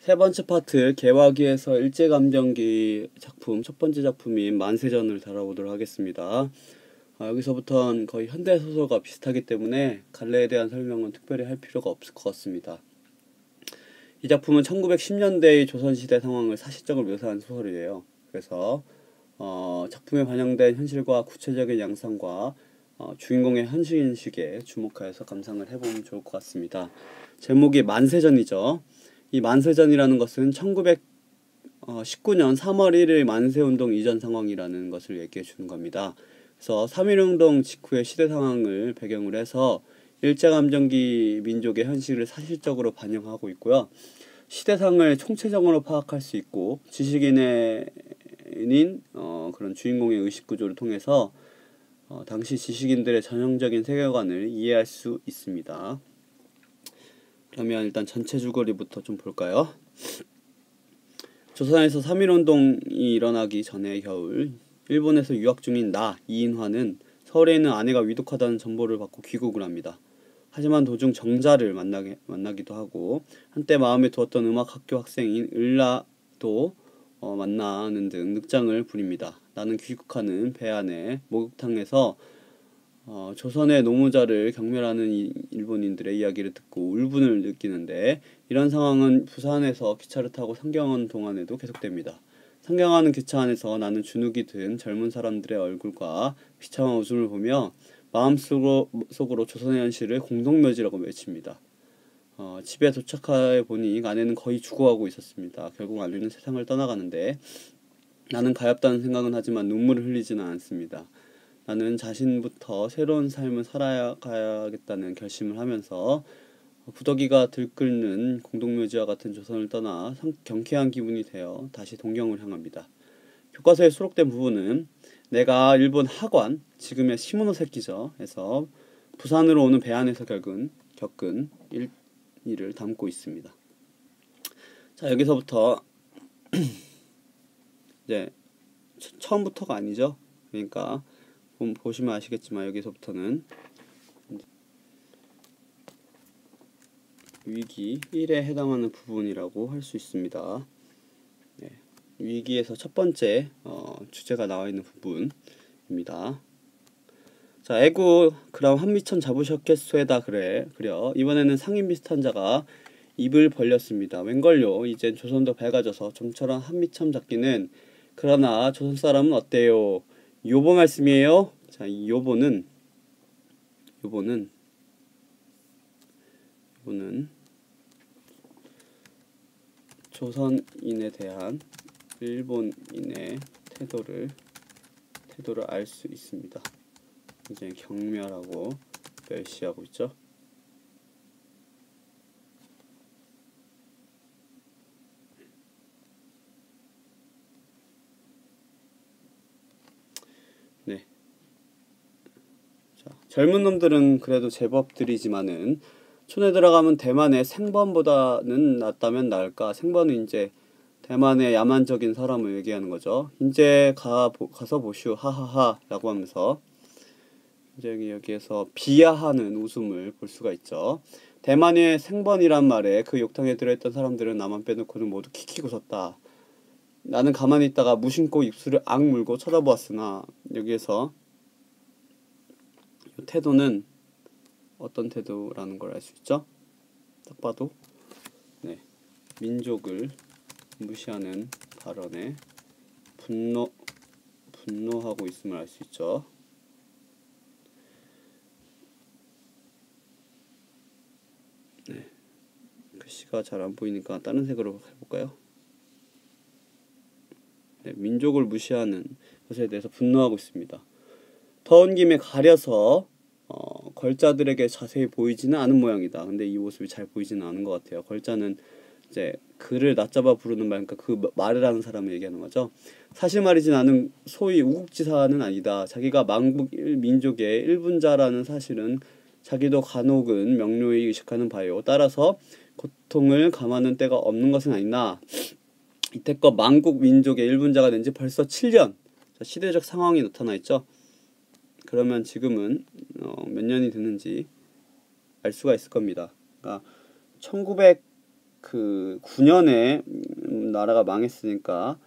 세 번째 파트 개화기에서 일제감정기 작품 첫 번째 작품인 만세전을 다뤄보도록 하겠습니다. 여기서부터는 거의 현대소설과 비슷하기 때문에 갈래에 대한 설명은 특별히 할 필요가 없을 것 같습니다. 이 작품은 1910년대의 조선시대 상황을 사실적으로 묘사한 소설이에요. 그래서 작품에 반영된 현실과 구체적인 양상과 주인공의 현실인식에 주목하여서 감상을 해보면 좋을 것 같습니다. 제목이 만세전이죠. 이 만세전이라는 것은 1919년 3월 1일 만세운동 이전 상황이라는 것을 얘기해 주는 겁니다. 그래서 3.1운동 직후의 시대 상황을 배경으로 해서 일제감정기 민족의 현실을 사실적으로 반영하고 있고요. 시대상을 총체적으로 파악할 수 있고 지식인인 그런 주인공의 의식구조를 통해서 당시 지식인들의 전형적인 세계관을 이해할 수 있습니다. 그러면 일단 전체 줄거리부터 좀 볼까요? 조선에서 3.1운동이 일어나기 전의 겨울, 일본에서 유학 중인 이인화는 서울에 있는 아내가 위독하다는 정보를 받고 귀국을 합니다. 하지만 도중 정자를 만나기도 하고 한때 마음에 두었던 음악학교 학생인 을라도 만나는 등 늑장을 부립니다. 나는 귀국하는 배 안에 목욕탕에서 조선의 노무자를 경멸하는 일본인들의 이야기를 듣고 울분을 느끼는데, 이런 상황은 부산에서 기차를 타고 상경하는 동안에도 계속됩니다. 상경하는 기차 안에서 나는 주눅이 든 젊은 사람들의 얼굴과 비참한 웃음을 보며 마음속으로 조선의 현실을 공동묘지라고 외칩니다. 집에 도착해 보니 아내는 거의 죽어가고 있었습니다. 결국 아내는 세상을 떠나가는데 나는 가엾다는 생각은 하지만 눈물을 흘리지는 않습니다. 나는 자신부터 새로운 삶을 살아가야겠다는 결심을 하면서 구더기가 들끓는 공동묘지와 같은 조선을 떠나 경쾌한 기분이 되어 다시 동경을 향합니다. 교과서에 수록된 부분은 내가 일본 하관, 지금의 시모노세키죠, 에서 부산으로 오는 배 안에서 겪은 일을 담고 있습니다. 자, 여기서부터 이제 처음부터가 아니죠. 그러니까 보시면 아시겠지만 여기서부터는 위기 1에 해당하는 부분이라고 할 수 있습니다. 네, 위기에서 첫 번째 주제가 나와 있는 부분입니다. 자, 애구 그럼 한미천 잡으셨겠소에다 그려 이번에는 상인 비슷한 자가 입을 벌렸습니다. 웬걸요, 이젠 조선도 밝아져서 좀처럼 한미천 잡기는. 그러나 조선 사람은 어때요? 요보 말씀이에요. 자, 이 요보는 조선인에 대한 일본인의 태도를 알 수 있습니다. 이제 경멸하고 멸시하고 있죠. 네. 자, 젊은 놈들은 그래도 제법들이지만은 촌에 들어가면 대만의 생번보다는 낫다면 나을까. 생번은 이제 대만의 야만적인 사람을 얘기하는 거죠. 이제 가서 보슈 하하하 라고 하면서 이제 여기에서 비하하는 웃음을 볼 수가 있죠. 대만의 생번이란 말에 그 욕탕에 들어있던 사람들은 나만 빼놓고는 모두 킥킥 웃었다. 나는 가만히 있다가 무심코 입술을 악물고 쳐다보았으나 여기에서 이 태도는 어떤 태도라는 걸 알 수 있죠. 딱 봐도 민족을 무시하는 발언에 분노하고 있음을 알 수 있죠. 글씨가 잘 안 보이니까 다른 색으로 해볼까요? 민족을 무시하는 것에 대해서 분노하고 있습니다. 더운 김에 가려서 걸자들에게 자세히 보이지는 않은 모양이다. 근데 이 모습이 잘 보이지는 않은 것 같아요. 걸자는 이제 그를 낮잡아 부르는 말, 그러니까 그 말을 하는 사람을 얘기하는 거죠. 사실 말이지 나는 소위 우국지사는 아니다. 자기가 망국 민족의 일분자라는 사실은 자기도 간혹은 명료히 의식하는 바요. 따라서 고통을 감하는 때가 없는 것은 아니나 이때껏 망국 민족의 일분자가 된 지 벌써 7년. 자, 시대적 상황이 나타나 있죠. 그러면 지금은 몇 년이 됐는지 알 수가 있을 겁니다. 그러니까 그 9년에 나라가 망했으니까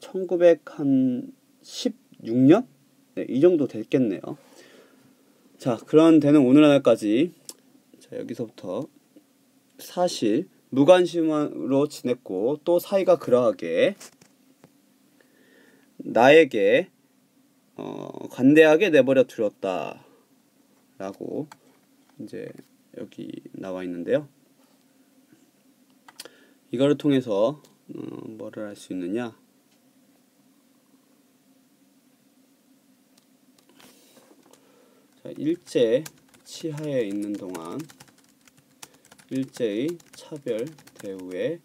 1916년? 네, 이 정도 됐겠네요. 자, 그런 데는 오늘날까지 자, 여기서부터 사실 무관심으로 지냈고 또 사이가 그러하게 나에게 관대하게 내버려 두었다 라고 이제 여기 나와 있는데요. 이거를 통해서 뭐를 할 수 있느냐? 자, 일제 치하에 있는 동안 일제의 차별 대우의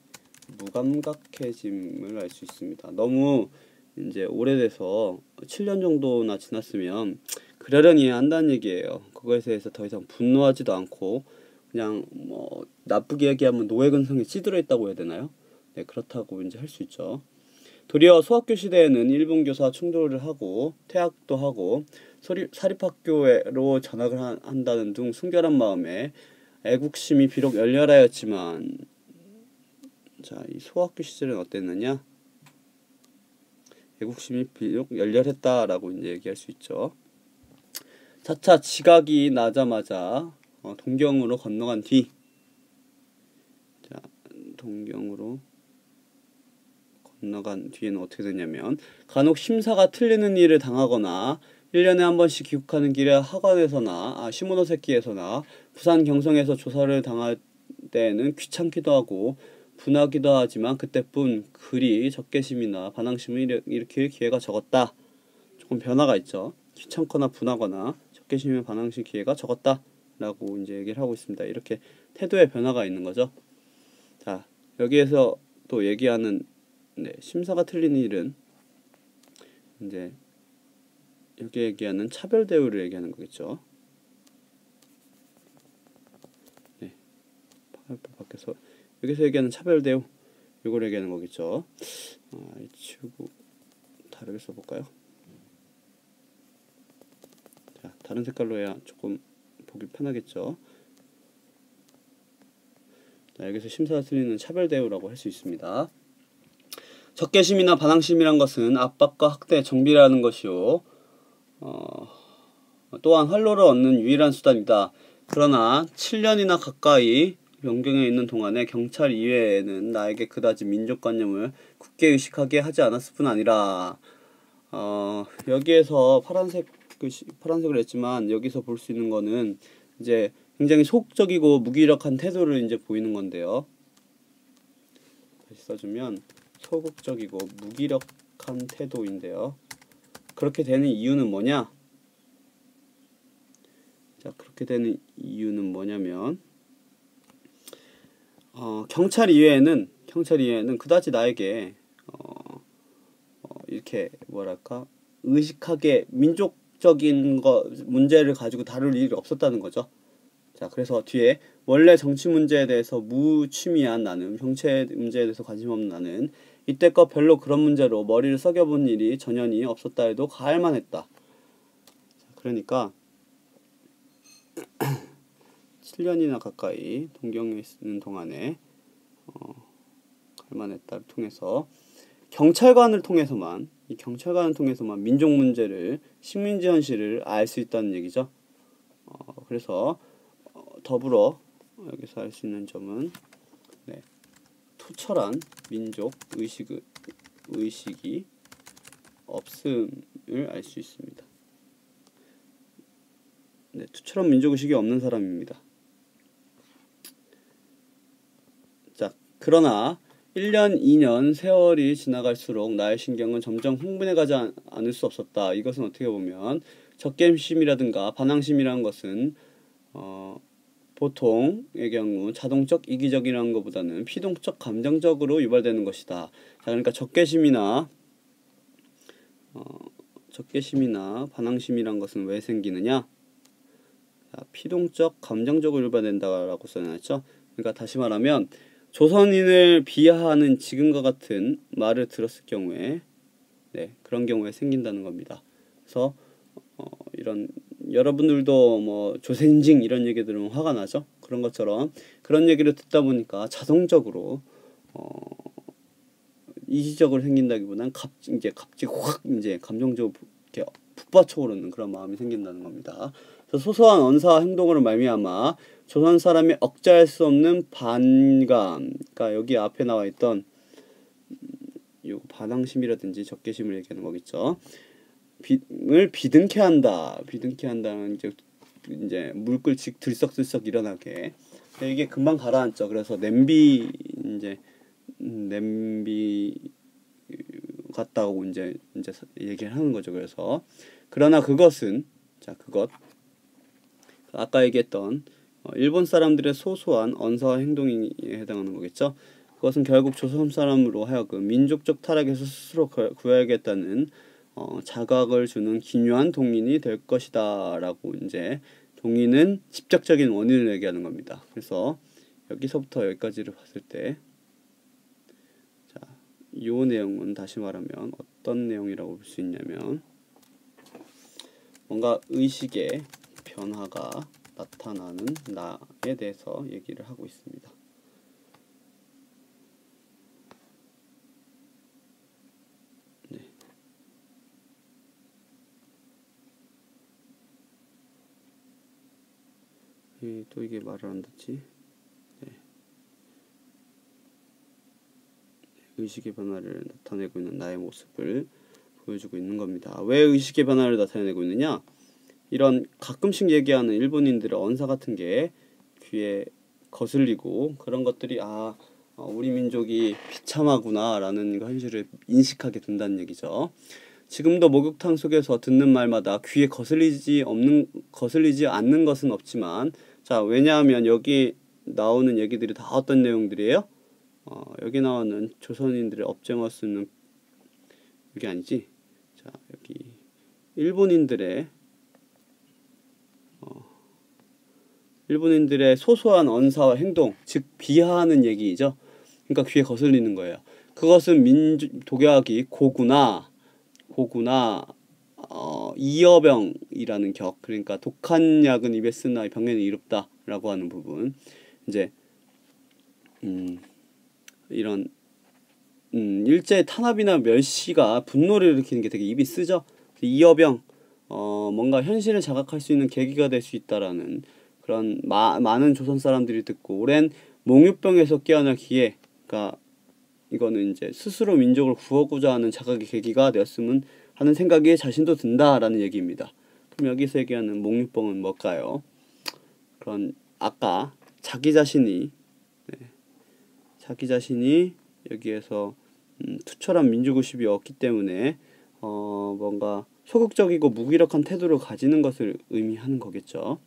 무감각해짐을 알 수 있습니다. 너무 이제 오래돼서 7년 정도나 지났으면 그러려니 한다는 얘기예요. 그거에 대해서 더 이상 분노하지도 않고 그냥 뭐 나쁘게 얘기하면 노예근성에 찌들어 있다고 해야 되나요? 네, 그렇다고 이제 할 수 있죠. 도리어 소학교 시대에는 일본 교사와 충돌을 하고 퇴학도 하고 사립학교로 전학을 한다는 등 순결한 마음에 애국심이 비록 열렬하였지만 자, 이 소학교 시절은 어땠느냐? 애국심이 비록 열렬했다라고 이제 얘기할 수 있죠. 차차 지각이 나자마자 동경으로 건너간 뒤, 자, 동경으로 건너간 뒤에는 어떻게 되냐면 간혹 심사가 틀리는 일을 당하거나 1년에 한 번씩 귀국하는 길에 학원에서나 시모노세키에서나 부산 경성에서 조사를 당할 때에는 귀찮기도 하고 분하기도 하지만 그때뿐 그리 적개심이나 반항심을 일으킬 기회가 적었다. 조금 변화가 있죠. 귀찮거나 분하거나 적개심이나 반항심 기회가 적었다 라고 이제 얘기를 하고 있습니다. 이렇게 태도의 변화가 있는 거죠. 자, 여기에서 또 얘기하는 심사가 틀린 일은 이제 여기 얘기하는 차별 대우를 얘기하는 거겠죠. 네, 밖에서 여기서 얘기하는 차별 대우, 이걸 얘기하는 거겠죠. 치우고 다르게 써볼까요? 자, 다른 색깔로 해야 조금 보기 편하겠죠. 자, 여기서 심사가 틀리는 차별 대우라고 할 수 있습니다. 적개심이나 반항심이란 것은 압박과 학대, 정비라는 것이요. 또한 활로를 얻는 유일한 수단이다. 그러나 7년이나 가까이 영경에 있는 동안에 경찰 이외에는 나에게 그다지 민족관념을 굳게 의식하게 하지 않았을 뿐 아니라 여기에서 파란색을 했지만 여기서 볼 수 있는 거는 이제 굉장히 소극적이고 무기력한 태도를 이제 보이는 건데요. 다시 써주면 소극적이고 무기력한 태도인데요. 그렇게 되는 이유는 뭐냐? 자, 그렇게 되는 이유는 뭐냐면 경찰 이외에는 그다지 나에게 이렇게 뭐랄까 의식하게 민족적인 문제를 가지고 다룰 일이 없었다는 거죠. 자, 그래서 뒤에 원래 정치 문제에 대해서 무취미한 나는, 경제 문제에 대해서 관심 없는 나는 이때껏 별로 그런 문제로 머리를 썩여본 일이 전혀 없었다 해도 가할만했다. 그러니까 7년이나 가까이 동경에 있는 동안에 갈만했다를 통해서 경찰관을 통해서만 민족 문제를, 식민지 현실을 알 수 있다는 얘기죠. 그래서 더불어 여기서 알 수 있는 점은 투철한 민족 의식이 없음을 알 수 있습니다. 투철한 민족 의식이 없는 사람입니다. 자, 그러나 1년, 2년 세월이 지나갈수록 나의 신경은 점점 흥분해가지 않을 수 없었다. 이것은 어떻게 보면 적개심이라든가 반항심이라는 것은 보통의 경우 자동적 이기적이라는 것보다는 피동적 감정적으로 유발되는 것이다. 자, 그러니까 적개심이나 반항심이란 것은 왜 생기느냐? 자, 피동적 감정적으로 유발된다라고 써놨죠. 그러니까 다시 말하면 조선인을 비하하는 지금과 같은 말을 들었을 경우에 그런 경우에 생긴다는 겁니다. 그래서 이런 여러분들도 뭐 조센징 이런 얘기 들으면 화가 나죠. 그런 것처럼 그런 얘기를 듣다 보니까 자동적으로 이기적으로 생긴다기보다는 이제 갑자기 확 이제 감정적으로 이렇게 북받쳐오르는 그런 마음이 생긴다는 겁니다. 그래서 소소한 언사와 행동으로 말미암아 조선 사람이 억제할 수 없는 반감, 그러니까 여기 앞에 나와 있던 요 반항심이라든지 적개심을 얘기하는 거겠죠. 을 비등케 한다. 비등케 한다는 이제 물글씩 들썩들썩 일어나게. 이게 금방 가라앉죠. 그래서 냄비 같다고 이제 얘기를 하는 거죠. 그래서 그러나 그것은 그것 아까 얘기했던 일본 사람들의 소소한 언사와 행동에 해당하는 거겠죠. 그것은 결국 조선 사람으로 하여금 민족적 타락에서 스스로 구해야겠다는 자각을 주는 기묘한 동인이 될 것이다 라고 이제 동인은 직접적인 원인을 얘기하는 겁니다. 그래서 여기서부터 여기까지를 봤을 때 이 내용은 다시 말하면 어떤 내용이라고 볼 수 있냐면 뭔가 의식의 변화가 나타나는 나에 대해서 얘기를 하고 있습니다. 또 이게 말을 안 듣지? 네. 의식의 변화를 나타내고 있는 나의 모습을 보여주고 있는 겁니다. 왜 의식의 변화를 나타내고 있느냐? 이런 가끔씩 얘기하는 일본인들의 언사 같은 게 귀에 거슬리고 그런 것들이 우리 민족이 비참하구나 라는 현실을 인식하게 된다는 얘기죠. 지금도 목욕탕 속에서 듣는 말마다 귀에 거슬리지 않는 것은 없지만 왜냐하면 여기 나오는 얘기들이 다 어떤 내용들이에요? 여기 나오는 조선인들의 업쟁을 쓰는 이게 아니지. 여기 일본인들의 소소한 언사와 행동, 즉 비하하는 얘기죠. 그러니까 귀에 거슬리는 거예요. 그것은 독약이 고구나 이여병이라는 격, 그러니까 독한 약은 입에 쓰나 병에는 이롭다 라고 하는 부분. 이제 이런 일제의 탄압이나 멸시가 분노를 일으키는 게 되게 입이 쓰죠. 이여병 뭔가 현실을 자각할 수 있는 계기가 될 수 있다라는 그런 많은 조선 사람들이 듣고 오랜 몽유병에서 깨어날 기회, 그러니까 이거는 이제 스스로 민족을 구하고자 하는 자각의 계기가 되었으면 하는 생각이 자신도 든다라는 얘기입니다. 그럼 여기서 얘기하는 몽유병은 뭘까요? 그런 아까 자기 자신이 여기에서 투철한 민족의식이 없기 때문에 뭔가 소극적이고 무기력한 태도를 가지는 것을 의미하는 거겠죠.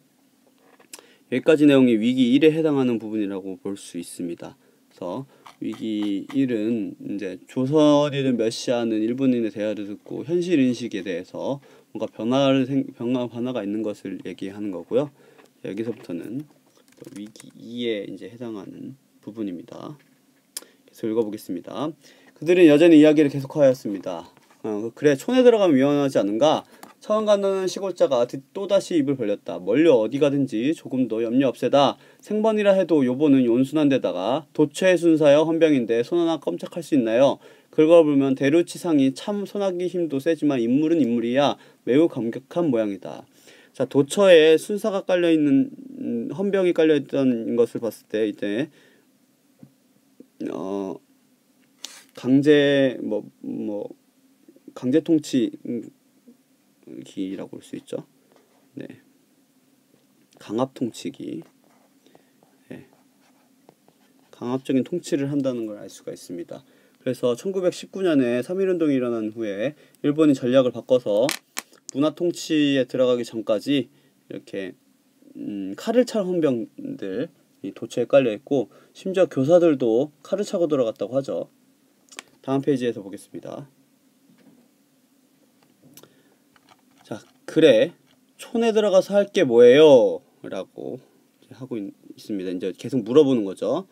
여기까지 내용이 위기 1에 해당하는 부분이라고 볼 수 있습니다. 그래서 위기 1은 이제 조선인을 멸시하는 일본인의 대화를 듣고 현실 인식에 대해서 뭔가 변화가 있는 것을 얘기하는 거고요. 여기서부터는 위기 2에 이제 해당하는 부분입니다. 계속 읽어보겠습니다. 그들은 여전히 이야기를 계속하였습니다. 그래 촌에 들어가면 위험하지 않은가? 처음 간다는 시골자가 또다시 입을 벌렸다. 멀리 어디 가든지 조금도 염려 없애다. 생번이라 해도 요번은 온순한 데다가 도처의 순사여 헌병인데 손 하나 껌짝할 수 있나요? 긁어보면 대루치상이 참 손하기 힘도 세지만 인물은 인물이야 매우 감격한 모양이다. 도처에 순사가 깔려있는 헌병이 깔려있던 것을 봤을 때 이제 강제 통치기라고 볼 수 있죠. 네. 강압 통치기. 네. 강압적인 통치를 한다는 걸 알 수가 있습니다. 그래서 1919년에 3.1운동이 일어난 후에 일본이 전략을 바꿔서 문화 통치에 들어가기 전까지 이렇게 칼을 찰 헌병들 이 도처에 깔려있고 심지어 교사들도 칼을 차고 들어갔다고 하죠. 다음 페이지에서 보겠습니다. 그래 촌에 들어가서 할 게 뭐예요? 라고 하고 있습니다. 이제 계속 물어보는 거죠.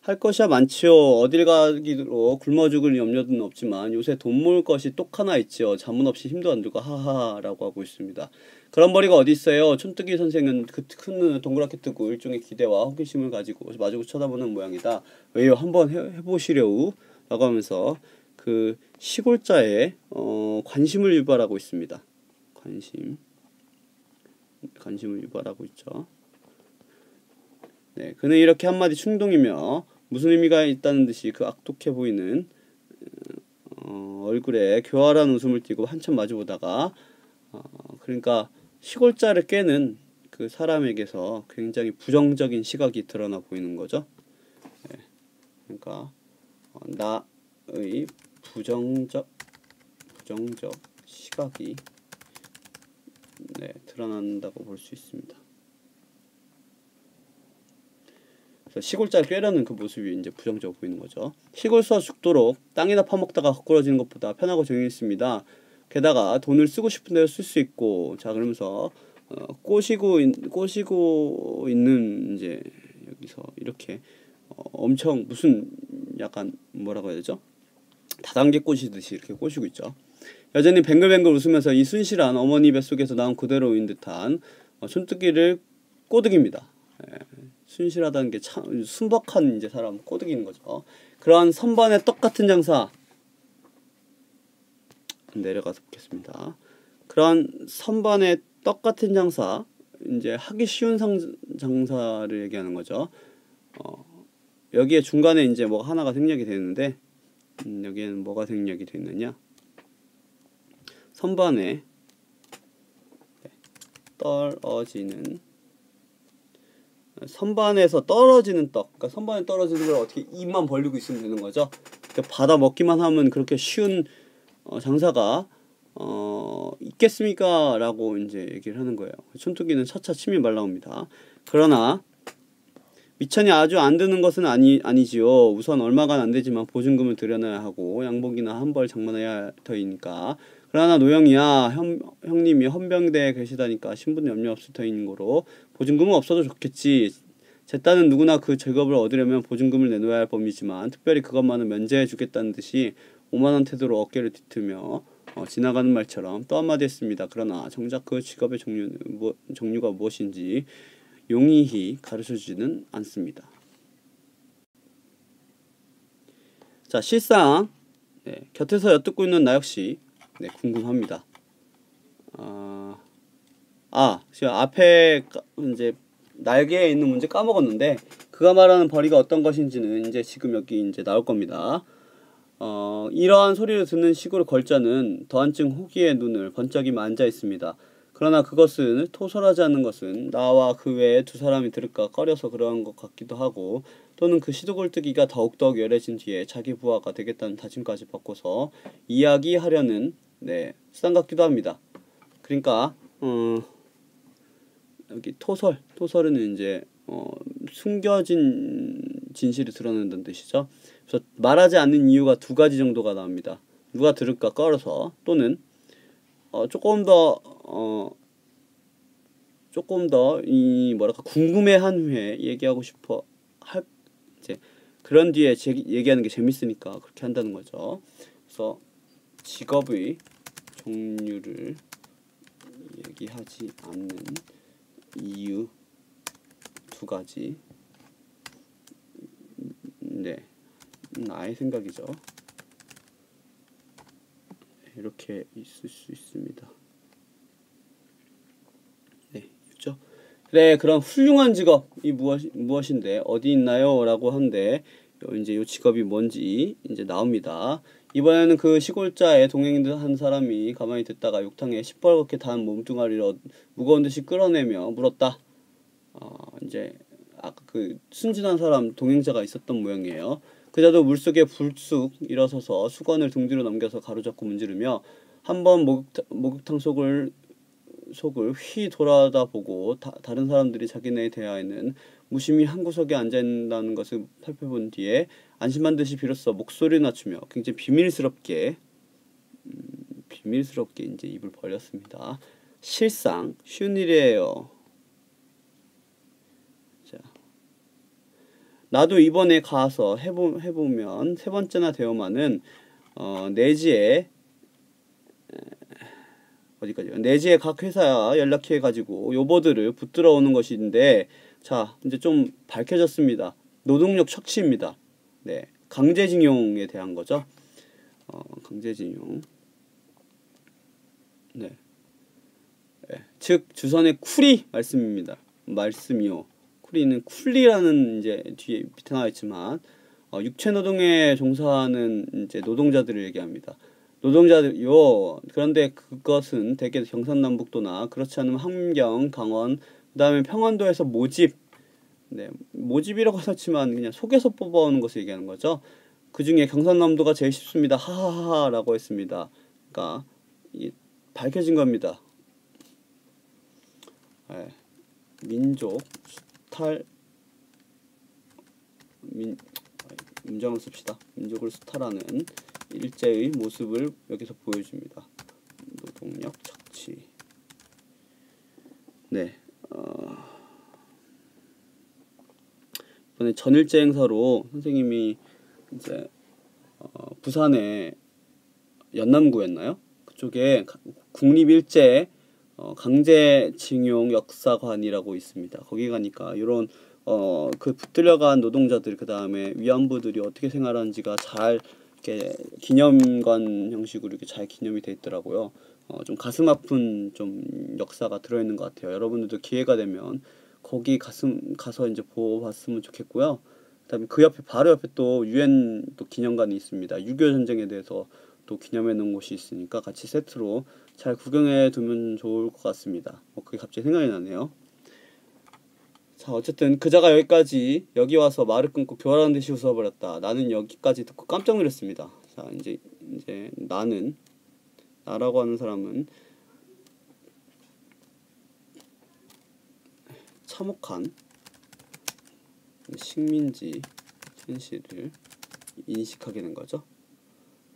할 것이야 많지요. 어딜 가기로 굶어 죽을 염려는 없지만 요새 돈 모을 것이 똑 하나 있지요. 자문 없이 힘도 안 들고 하하라고 하고 있습니다. 그런 벌이가 어디 있어요? 촌뜨기 선생은 그 큰 눈을 동그랗게 뜨고 일종의 기대와 호기심을 가지고 마주고 쳐다보는 모양이다. 왜요? 한번 해보시려우? 라고 하면서 그 시골자에 관심을 유발하고 있습니다. 관심을 유발하고 있죠. 네, 그는 이렇게 한마디 충동이며 무슨 의미가 있다는 듯이 그 악독해 보이는 얼굴에 교활한 웃음을 띠고 한참 마주보다가 그러니까 시골자를 꿰는 그 사람에게서 굉장히 부정적인 시각이 드러나 보이는 거죠. 네, 그러니까 나의 부정적 시각이 드러난다고 볼 수 있습니다. 시골자를 꿰려는 그 모습이 이제 부정적으로 보이는 거죠. 시골서 죽도록 땅이나 파먹다가 거꾸러지는 것보다 편하고 정의있습니다. 게다가 돈을 쓰고 싶은 대로 쓸 수 있고, 자 그러면서 꼬시고 있는 이제 여기서 이렇게 엄청 무슨 약간 뭐라고 해야 되죠? 다단계 꼬시듯이 이렇게 꼬시고 있죠. 여전히 뱅글뱅글 웃으면서 이 순실한 어머니 뱃속에서 나온 그대로인 듯한 촌뜨기를 꼬드깁니다. 순실하다는 게 참 순박한 이제 사람 꼬드기는 거죠. 그러한 선반의 떡 같은 장사 내려가서 보겠습니다. 그러한 선반의 떡 같은 장사 이제 하기 쉬운 장사를 얘기하는 거죠. 여기에 중간에 이제 뭐 하나가 생략이 되는데 여기에는 뭐가 생략이 되어 있느냐? 선반에 떨어지는 선반에서 떨어지는 떡, 그러니까 선반에 떨어지는 걸 어떻게 입만 벌리고 있으면 되는 거죠. 그러니까 받아 먹기만 하면 그렇게 쉬운 장사가 있겠습니까? 라고 이제 얘기를 하는 거예요. 촌뜨기는 차차 침이 말라옵니다. 그러나 미천이 아주 안 드는 것은 아니지요. 우선 얼마간 안 되지만 보증금을 들여놔야 하고 양복이나 한 벌 장만해야 터이니까. 그러나 노영이야 형님이 헌병대에 계시다니까 신분 염려 없을 터인 거로 보증금은 없어도 좋겠지. 제 딸은 누구나 그 직업을 얻으려면 보증금을 내놓아야 할 법이지만 특별히 그것만은 면제해 주겠다는 듯이 오만한 태도로 어깨를 뒤틀며 지나가는 말처럼 또 한마디 했습니다. 그러나 정작 그 직업의 종류가 무엇인지 용이히 가르쳐주지는 않습니다. 자, 실상 곁에서 엿듣고 있는 나 역시 궁금합니다. 제가 앞에 이제 날개에 있는 문제 까먹었는데 그가 말하는 벌이가 어떤 것인지는 이제 지금 여기 이제 나올 겁니다. 이러한 소리를 듣는 시골 걸자는 더한층 호기의 눈을 번쩍이며 앉아 있습니다. 그러나 그것은 토설하지 않는 것은 나와 그 외에 두 사람이 들을까 꺼려서 그러한 것 같기도 하고 또는 그 시도골뜨기가 더욱더욱 열해진 뒤에 자기 부하가 되겠다는 다짐까지 바꿔서 이야기하려는 수단 같기도 합니다. 그러니까 여기 토설은 이제 숨겨진 진실을 드러낸다는 뜻이죠. 그래서 말하지 않는 이유가 두 가지 정도가 나옵니다. 누가 들을까 꺼려서 또는 조금 더 이 뭐랄까 궁금해한 후에 얘기하고 싶어 할 이제 그런 뒤에 얘기하는 게 재밌으니까 그렇게 한다는 거죠. 그래서 직업의 종류를 얘기하지 않는 이유 두 가지. 나의 생각이죠. 이렇게 있을 수 있습니다. 있죠. 그래, 그럼 훌륭한 직업이 무엇인데 어디 있나요? 라고 하는데 이제 이 직업이 뭔지 이제 나옵니다. 이번에는 그 시골자의 동행한 사람이 가만히 듣다가 욕탕에 시뻘겋게 단 몸뚱아리를 무거운 듯이 끌어내며 물었다. 이제 아까 그 순진한 사람 동행자가 있었던 모양이에요. 그자도 물속에 불쑥 일어서서 수건을 등 뒤로 넘겨서 가로잡고 문지르며 한번 목욕탕 속을 휘 돌아다보고 다른 사람들이 자기네의 대하에는 무심히 한 구석에 앉아있다는 것을 살펴본 뒤에 안심한 듯이 비로소 목소리를 낮추며 굉장히 비밀스럽게 이제 입을 벌렸습니다. 실상 쉬운 일이에요. 자, 나도 이번에 가서 해보면 세 번째나 되어마는 내지에 어디까지? 내지의 각 회사야 연락해 가지고 요보들을 붙들어 오는 것인데, 자 이제 좀 밝혀졌습니다. 노동력 척취입니다. 네, 강제징용에 대한 거죠. 강제징용. 네. 네. 즉 주선의 쿨이 말씀이요. 쿨이는 쿨리라는 이제 뒤에 밑에 나와 있지만 육체 노동에 종사하는 이제 노동자들을 얘기합니다. 노동자들요. 그런데 그것은 대개 경상남북도나 그렇지 않으면 함경, 강원, 그다음에 평안도에서 모집. 네, 모집이라고 하셨지만 그냥 속에서 뽑아오는 것을 얘기하는 거죠. 그 중에 경상남도가 제일 쉽습니다. 하하하라고 했습니다. 그러니까 밝혀진 겁니다. 네. 민족 수탈 문장을 씁시다. 민족을 수탈하는 일제의 모습을 여기서 보여줍니다. 노동력 착취. 네. 이번에 전일제 행사로 선생님이 이제 부산의 연남구였나요? 그쪽에 국립일제 강제징용 역사관이라고 있습니다. 거기 가니까 이런 그 붙들려간 노동자들, 그 다음에 위안부들이 어떻게 생활하는지가 잘 이렇게 기념관 형식으로 이렇게 잘 기념이 돼 있더라고요. 좀 가슴 아픈 좀 역사가 들어있는 것 같아요. 여러분들도 기회가 되면 거기 가서 이제 보았으면 좋겠고요. 그다음에 그 옆에 바로 옆에 또 유엔 또 기념관이 있습니다. 6.25 전쟁에 대해서 또 기념해 놓은 곳이 있으니까 같이 세트로 잘 구경해 두면 좋을 것 같습니다. 그게 갑자기 생각이 나네요. 자, 어쨌든 그자가 여기 와서 말을 끊고 교활하는 듯이 웃어버렸다. 나는 여기까지 듣고 깜짝 놀랐습니다. 자, 이제 나라고 하는 사람은 참혹한 식민지 현실을 인식하게 된 거죠.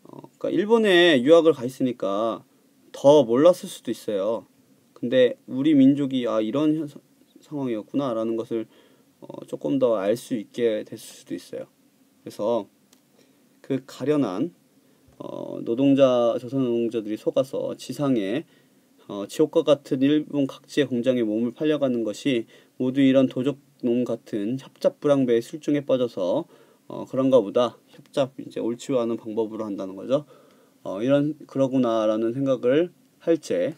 그러니까 일본에 유학을 가 있으니까 더 몰랐을 수도 있어요. 근데 우리 민족이 이런 상황이었구나 라는 것을 조금 더 알 수 있게 됐을 수도 있어요. 그래서 그 가련한 조선 노동자들이 속아서 지상에 지옥과 같은 일본 각지의 공장에 몸을 팔려가는 것이 모두 이런 도적놈 같은 협잡불량배의 술중에 빠져서 그런가 보다. 협잡 이제 옳지 않은 방법으로 한다는 거죠. 그러구나라는 생각을 할제.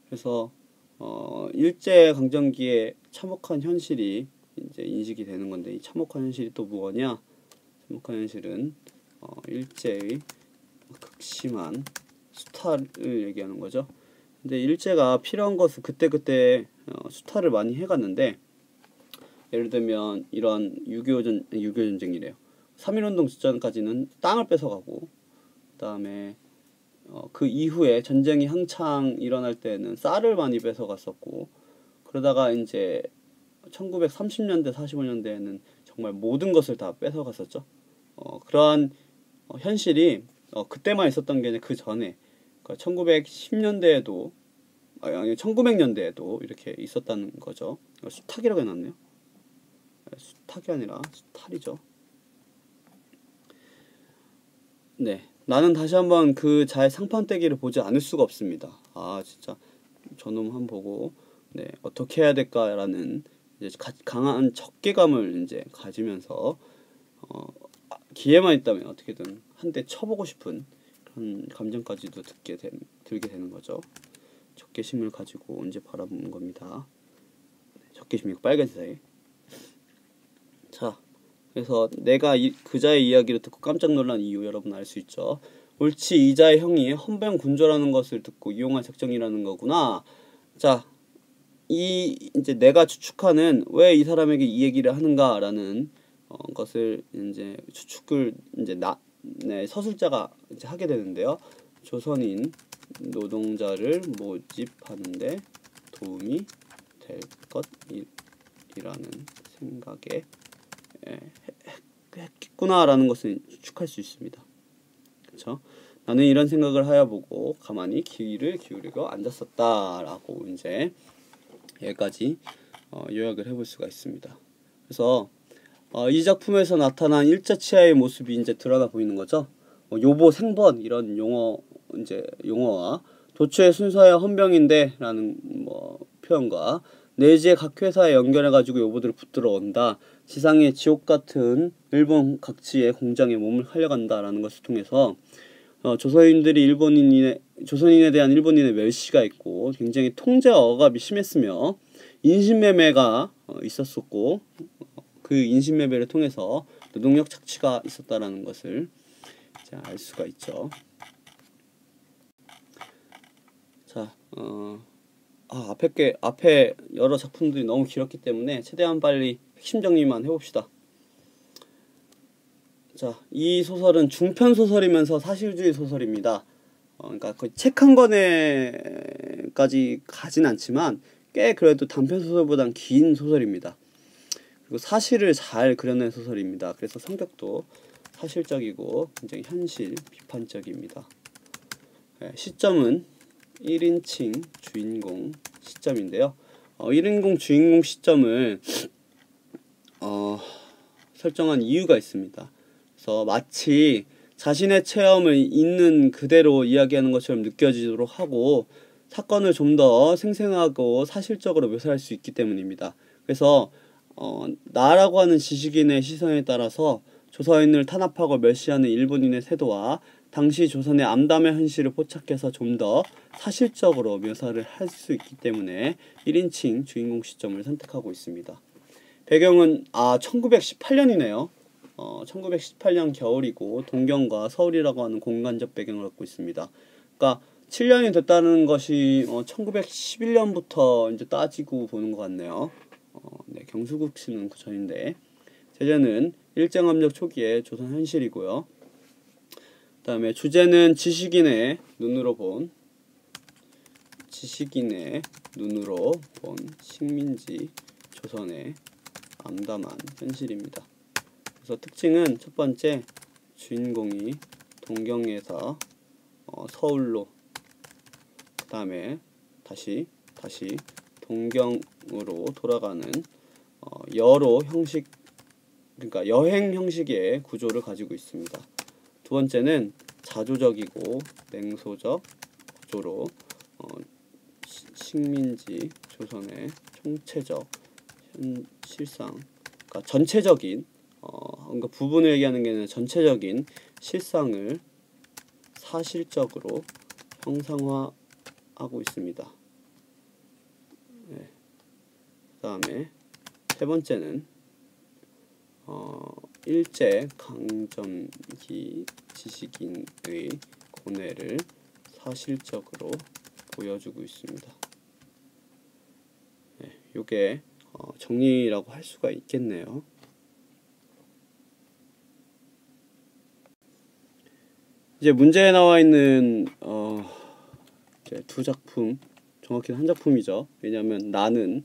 그래서 일제 강점기의 참혹한 현실이 이제 인식이 되는 건데, 이 참혹한 현실이 또 무엇이냐? 참혹한 현실은 일제의 극심한 수탈을 얘기하는 거죠. 근데 일제가 필요한 것은 그때그때 수탈을 많이 해갔는데, 예를 들면 이런 6.25 전쟁이래요. 3.1운동 직전까지는 땅을 뺏어가고, 그 다음에 그 이후에 전쟁이 한창 일어날 때는 쌀을 많이 뺏어갔었고, 그러다가 이제 1930년대 45년대에는 정말 모든 것을 다 뺏어갔었죠. 그러한 현실이 그때만 있었던 게 아니라 그 전에, 그러니까 1910년대에도 아니 1900년대에도 이렇게 있었다는 거죠. 수탁이라고 해놨네요. 수탁이 아니라 수탈이죠. 네, 나는 다시 한번 그 자의 상판떼기를 보지 않을 수가 없습니다. 진짜 저놈 한번 보고 어떻게 해야 될까라는 이제 강한 적개감을 이제 가지면서 기회만 있다면 어떻게든 한 대 쳐보고 싶은 그런 감정까지도 들게 되는 거죠. 적개심을 가지고 언제 바라보는 겁니다. 적개심이 빨간색. 자, 그래서 내가 그자의 이야기를 듣고 깜짝 놀란 이유 여러분 알 수 있죠. 옳지, 이자의 형이 헌병군조라는 것을 듣고 이용한 작정이라는 거구나. 자, 이제 내가 추측하는 왜 이 사람에게 이 얘기를 하는가라는 것을 이제 추측을 이제 서술자가 이제 하게 되는데요. 조선인 노동자를 모집하는데 도움이 될 것이라는 생각에 했겠구나라는 것을 추측할 수 있습니다. 그렇죠? 나는 이런 생각을 하여 보고 가만히 귀를 기울이고 앉았었다라고 이제 여기까지 요약을 해볼 수가 있습니다. 그래서 이 작품에서 나타난 일제 치하의 모습이 이제 드러나 보이는 거죠. 요보 생번 이런 용어 이제 용어와 도처의 순서야 헌병인데라는 표현과 내지의 각 회사에 연결해가지고 요보들을 붙들어 온다. 지상의 지옥 같은 일본 각지의 공장에 몸을 활려간다라는 것을 통해서 조선인들이 조선인에 대한 일본인의 멸시가 있고 굉장히 통제와 억압이 심했으며 인신매매가 있었었고 그 인신매매를 통해서 노동력 착취가 있었다라는 것을 알 수가 있죠. 자, 앞에 여러 작품들이 너무 길었기 때문에 최대한 빨리 핵심 정리만 해봅시다. 자, 이 소설은 중편 소설이면서 사실주의 소설입니다. 그러니까 거의 책 한 권에까지 가진 않지만 꽤 그래도 단편 소설보단 긴 소설입니다. 그리고 사실을 잘 그려낸 소설입니다. 그래서 성격도 사실적이고 굉장히 현실 비판적입니다. 시점은 1인칭 주인공 시점인데요. 1인공 주인공 시점을 설정한 이유가 있습니다. 그래서 마치 자신의 체험을 있는 그대로 이야기하는 것처럼 느껴지도록 하고 사건을 좀 더 생생하고 사실적으로 묘사할 수 있기 때문입니다. 그래서 나라고 하는 지식인의 시선에 따라서 조선인을 탄압하고 멸시하는 일본인의 태도와 당시 조선의 암담의 현실을 포착해서 좀 더 사실적으로 묘사를 할 수 있기 때문에 1인칭 주인공 시점을 선택하고 있습니다. 배경은 1918년이네요. 1918년 겨울이고 동경과 서울이라고 하는 공간적 배경을 갖고 있습니다. 그러니까 7년이 됐다는 것이 1911년부터 이제 따지고 보는 것 같네요. 네, 경수국 씨는 그 전인데 제재는 일제감적 초기의 조선 현실이고요. 그 다음에 주제는 지식인의 눈으로 본 식민지 조선의 암담한 현실입니다. 그래서 특징은 첫 번째, 주인공이 동경에서 서울로, 그 다음에 다시 동경으로 돌아가는 여러 형식, 그러니까 여행 형식의 구조를 가지고 있습니다. 두 번째는 자조적이고 냉소적 구조로 식민지 조선의 총체적 실상, 그러니까 전체적인 그러니까 부분을 얘기하는 게 아니라 전체적인 실상을 사실적으로 형상화하고 있습니다. 네. 그 다음에 세 번째는 일제 강점기 지식인의 고뇌를 사실적으로 보여주고 있습니다. 네, 요게 정리라고 할 수가 있겠네요. 이제 문제에 나와 있는 이제 두 작품, 정확히는 한 작품이죠. 왜냐하면 나는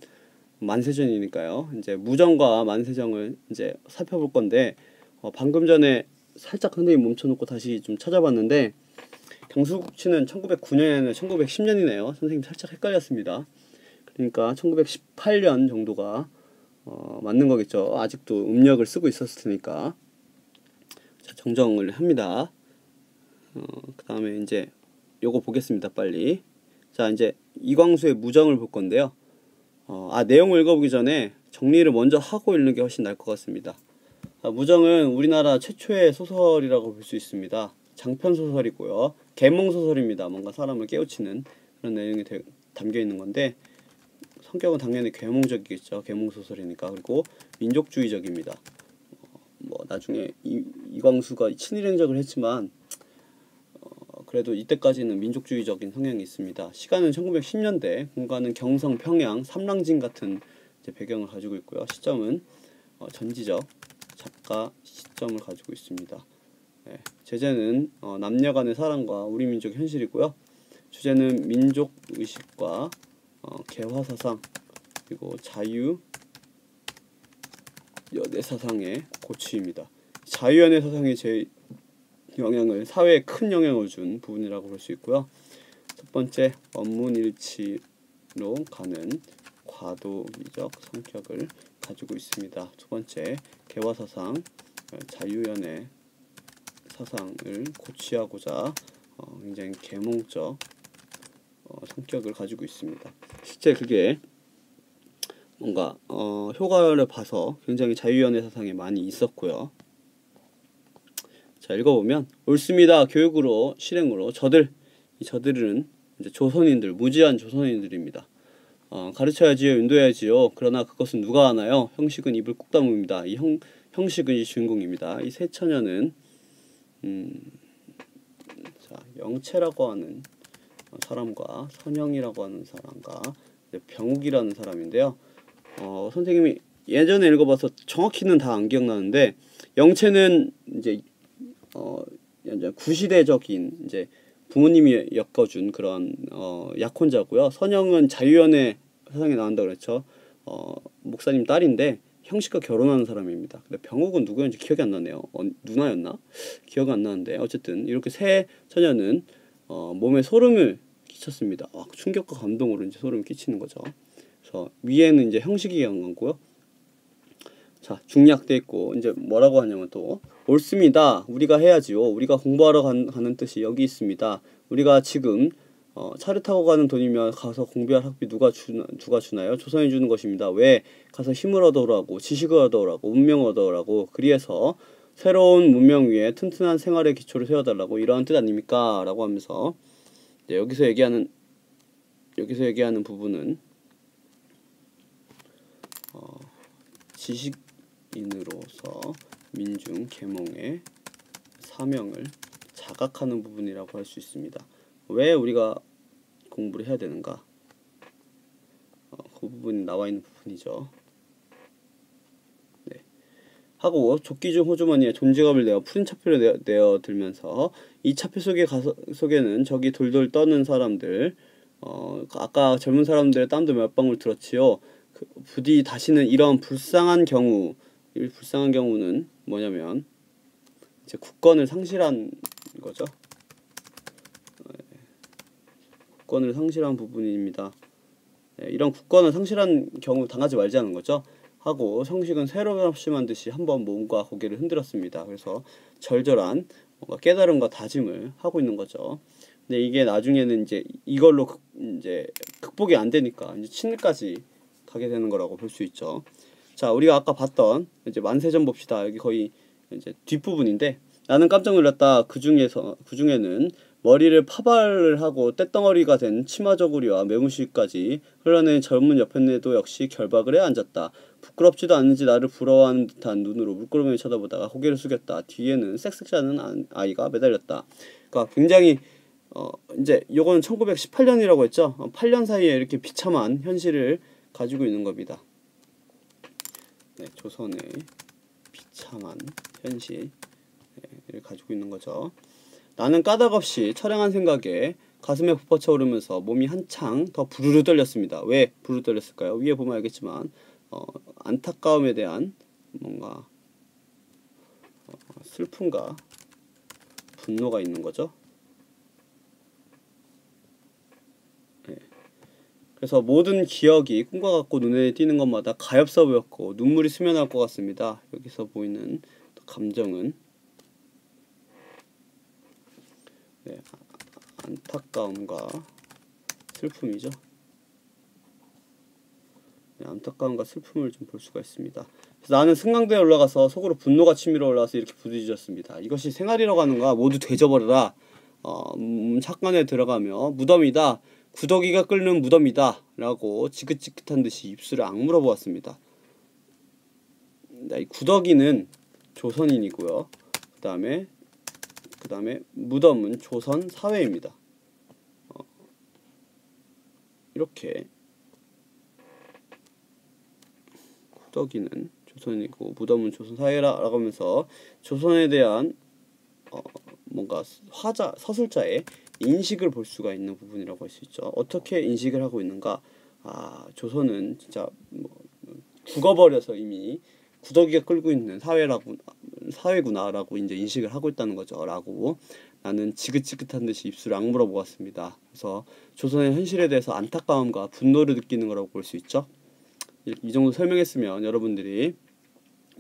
만세전이니까요. 이제 무정과 만세정을 이제 살펴볼 건데 방금 전에 살짝 선생님 멈춰놓고 다시 좀 찾아봤는데 경수국치는 1909년에는 1910년이네요. 선생님 살짝 헷갈렸습니다. 그러니까 1918년 정도가 맞는 거겠죠. 아직도 음력을 쓰고 있었을 테니까. 자, 정정을 합니다. 그 다음에 이제 요거 보겠습니다. 빨리. 자, 이제 이광수의 무정을 볼 건데요. 내용을 읽어보기 전에 정리를 먼저 하고 읽는 게 훨씬 나을 것 같습니다. 무정은 우리나라 최초의 소설이라고 볼 수 있습니다. 장편 소설이고요. 계몽 소설입니다. 뭔가 사람을 깨우치는 그런 내용이 담겨 있는 건데 성격은 당연히 계몽적이겠죠. 계몽 소설이니까. 그리고 민족주의적입니다. 나중에 이광수가 친일 행적을 했지만 그래도 이때까지는 민족주의적인 성향이 있습니다. 시간은 1910년대, 공간은 경성, 평양, 삼랑진 같은 이제 배경을 가지고 있고요. 시점은 전지적 작가 시점을 가지고 있습니다. 네, 제재는 남녀 간의 사랑과 우리 민족 현실이고요. 주제는 민족의식과 개화사상 그리고 자유연애 사상의 고취입니다. 자유연애 사상이 사회에 큰 영향을 준 부분이라고 볼 수 있고요. 첫 번째, 원문일치로 가는 과도기적 성격을 가지고 있습니다. 두 번째, 개화사상, 자유연애 사상을 고취하고자 굉장히 계몽적 성격을 가지고 있습니다. 실제 그게 뭔가 효과를 봐서 굉장히 자유연애 사상에 많이 있었고요. 자, 읽어보면 옳습니다. 교육으로 실행으로 이 저들은 이제 조선인들, 무지한 조선인들입니다. 가르쳐야지요, 인도해야지요. 그러나 그것은 누가 하나요? 형식은 입을 꾹 다뭅니다. 이 형식은 이 주인공입니다. 이 세 처녀는 자, 영채라고 하는 사람과 선영이라고 하는 사람과 병욱이라는 사람인데요. 선생님이 예전에 읽어봐서 정확히는 다 안 기억나는데 영채는 이제 구시대적인 이제 부모님이 엮어준 그런 약혼자고요. 선영은 자유연애 세상에 나온다 그랬죠. 목사님 딸인데 형식과 결혼하는 사람입니다. 근데 병욱은 누구였는지 기억이 안 나네요. 누나였나? 기억이 안 나는데 어쨌든 이렇게 세 처녀는 몸에 소름을 끼쳤습니다. 충격과 감동으로 이제 소름을 끼치는 거죠. 그래서 위에는 이제 형식이 강하고요. 자, 중약돼 있고 이제 뭐라고 하냐면 또 옳습니다. 우리가 해야지요. 우리가 공부하러 가는 뜻이 여기 있습니다. 우리가 지금 차를 타고 가는 돈이면 가서 공부할 학비 누가 주나요? 조선이 주는 것입니다. 왜? 가서 힘을 얻어오라고, 지식을 얻어오라고, 운명을 얻어오라고. 그리해서 새로운 문명 위에 튼튼한 생활의 기초를 세워달라고 이러한 뜻 아닙니까? 라고 하면서 여기서 얘기하는 부분은 지식인으로서 민중 계몽의 사명을 자각하는 부분이라고 할 수 있습니다. 왜 우리가 공부를 해야 되는가? 그 부분이 나와 있는 부분이죠. 네. 하고 조끼 중 호주머니에 존지갑을 내어 푸른 차표를 내어 들면서 이 차표 속에는 저기 돌돌 떠는 사람들, 아까 젊은 사람들의 땀도 몇 방울 들었지요. 부디 다시는 이런 불쌍한 경우는 뭐냐면 이제 국권을 상실한 거죠. 국권을 상실한 부분입니다. 이런 국권을 상실한 경우 당하지 말자는 거죠. 하고 형식은 새롭게 듯이 한번 몸과 고개를 흔들었습니다. 그래서 절절한 뭔가 깨달음과 다짐을 하고 있는 거죠. 근데 이게 나중에는 이제 이걸로 이제 극복이 안 되니까 이제 친일까지 가게 되는 거라고 볼 수 있죠. 자, 우리가 아까 봤던 이제 만세전 봅시다. 여기 거의 이제 뒷부분인데 나는 깜짝 놀랐다. 그 중에는 머리를 파발을 하고 떼덩어리가 된 치마저고리와 매무시까지 흘러내린 젊은 여편네도 역시 결박을 해 앉았다. 부끄럽지도 않은지 나를 부러워하는 듯한 눈으로 물끄러미 쳐다보다가 고개를 숙였다. 뒤에는 쌕쌕 자는 아이가 매달렸다. 그러니까 굉장히 이제 요거는 1918년이라고 했죠. 8년 사이에 이렇게 비참한 현실을 가지고 있는 겁니다. 네, 조선의 비참한 현실을 가지고 있는 거죠. 나는 까닭없이 처량한 생각에 가슴에 부퍼쳐 오르면서 몸이 한창 더 부르르 떨렸습니다. 왜 부르르 떨렸을까요? 위에 보면 알겠지만 안타까움에 대한 뭔가 슬픔과 분노가 있는 거죠. 네. 그래서 모든 기억이 꿈과 같고 눈에 띄는 것마다 가엾어 보였고 눈물이 스며날 것 같습니다. 여기서 보이는 감정은 네, 안타까움과 슬픔이죠. 네, 안타까움과 슬픔을 좀 볼 수가 있습니다. 그래서 나는 승강대에 올라가서 속으로 분노가 치밀어 올라와서 이렇게 부르짖었습니다. 이것이 생활이라고 하는가 모두 되져버려라. 착관에 들어가며 무덤이다. 구더기가 끓는 무덤이다. 라고 지긋지긋한 듯이 입술을 악물어 보았습니다. 이 구더기는 조선인이고요. 그 다음에 무덤은 조선 사회입니다. 이렇게 구더기는 조선이고 무덤은 조선 사회라고 하면서 조선에 대한 뭔가 서술자의 인식을 볼 수가 있는 부분이라고 할 수 있죠. 어떻게 인식을 하고 있는가? 조선은 진짜 죽어버려서 이미 구더기가 끌고 있는 사회구나라고 이제 인식을 하고 있다는 거죠. 라고 나는 지긋지긋한 듯이 입술을 악물어 보았습니다. 그래서 조선의 현실에 대해서 안타까움과 분노를 느끼는 거라고 볼 수 있죠. 이 정도 설명했으면 여러분들이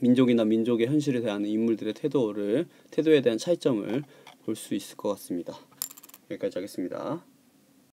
민족이나 민족의 현실에 대한 인물들의 태도에 대한 차이점을 볼 수 있을 것 같습니다. 여기까지 하겠습니다.